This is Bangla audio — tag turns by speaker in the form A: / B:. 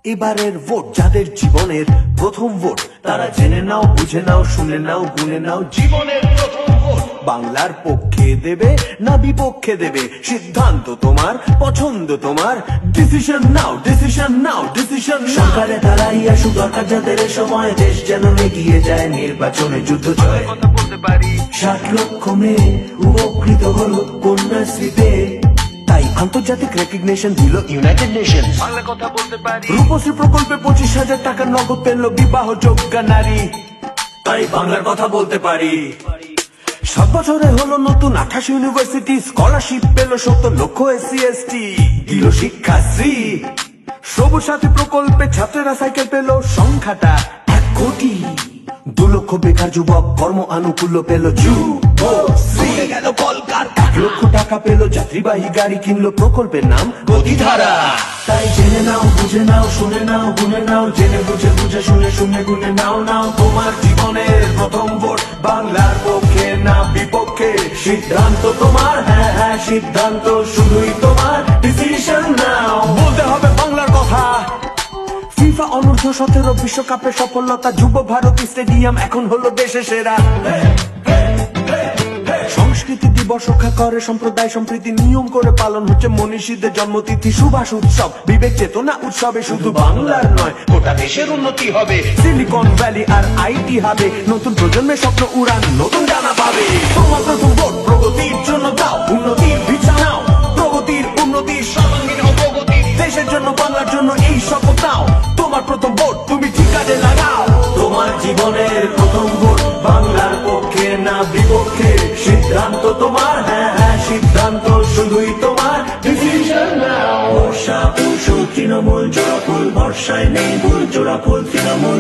A: এবারের ভোট যাদের জীবনের প্রথম ভোট, তারা জেনে নাও, বুঝে নাও, শুনে নাও, গুনে নাও, জীবনের প্রথম ভোট বাংলার পক্ষে দেবে না বিপক্ষে দেবে, সিদ্ধান্ত তোমার, পছন্দ তোমার, ডিসিশন নাও, ডিসিশন নাও, ডিসিশন। সরকারে তারাই আসুক, দরকার যাদের সময়, দেশ যেন এগিয়ে যায়, নির্বাচনে যুদ্ধ জয়। 60 লক্ষ মেয়ে উপকৃত হলো কন্যাশ্রীতে, তাই আন্তর্জাতিক রেকগনিশন দিল ইউনাইটেড নেশন।
B: বাংলা কথা বলতে পারি।
A: রূপশ্রী প্রকল্পে 25,000 টাকা নগদ পেল বিবাহ যোগ্য নারী, তাই বাংলার কথা বলতে পারি। 7 বছরে হলো নতুন 28 ইউনিভার্সিটি, স্কলারশিপ পেল 70 লক্ষ SC ST, দিল শিক্ষাশ্রী। সবুজ সাথী প্রকল্পে ছাত্রেরা সাইকেল পেল, সংখ্যাটা 1 কোটি। 2 লক্ষ বেকার যুবক কর্ম আনুকূল্য পেল যুবশ্রী। গেল কলকাতা 1 লক্ষ টাকা পেল, যাত্রীবাহী গাড়ি কিনলো, প্রকল্পের নাম গতিধারা। তাই জেনে নাও, বুঝে নাও, শুনে নাও, গুনে নাও, জেনে বুঝে বুঝে শুনে শুনে গুনে নাও, নাও তোমার জীবনের প্রথম ভোট, বাংলার পক্ষে না বিপক্ষে, সিদ্ধান্ত তোমার, হ্যাঁ হ্যাঁ সিদ্ধান্ত শুধুই তোমার, ডিসিশন নাও। বলতে হবে বাংলার কথা। ফিফা অনূর্ধ্ব 17 বিশ্বকাপের সফলতা, যুব ভারতী স্টেডিয়াম এখন হলো দেশে সেরা। সংস্কৃতি দিবস রক্ষা করে সম্প্রদায় সম্প্রীতি, নিয়ম করে পালন হচ্ছে মনীষীদের জন্মতিথি, সুভাষ উৎসব, বিবেক চেতনা উৎসবে, শুধু বাংলার নয় গোটা দেশের উন্নতি হবে। সিলিকন ভ্যালি আর IT হবে, নতুন প্রজন্মের স্বপ্ন উড়ান নতুন জানা পাবে। তোমার প্রথম ভোট প্রগতির জন্য দাও, উন্নতির বিছানাও, প্রগতির উন্নতির সর্বাঙ্গীন অগ্রগতি, দেশের জন্য বাংলার জন্য এই শপথ নাও। তোমার প্রথম ভোট তুমি ঠিক কাজে লাগাও, তোমার জীবনের প্রথম ভোট, বাংলার পক্ষে না বিপক্ষে, সিদ্ধান্ত তোমার, হ্যাঁ হ্যাঁ সিদ্ধান্ত শুধুই তোমার, ডিসিশন নাও। বর্ষা ফুল তৃণমূল জোড়া ফুল, বর্ষায় নেই ভুল, জোড়া ফুল তৃণমূল।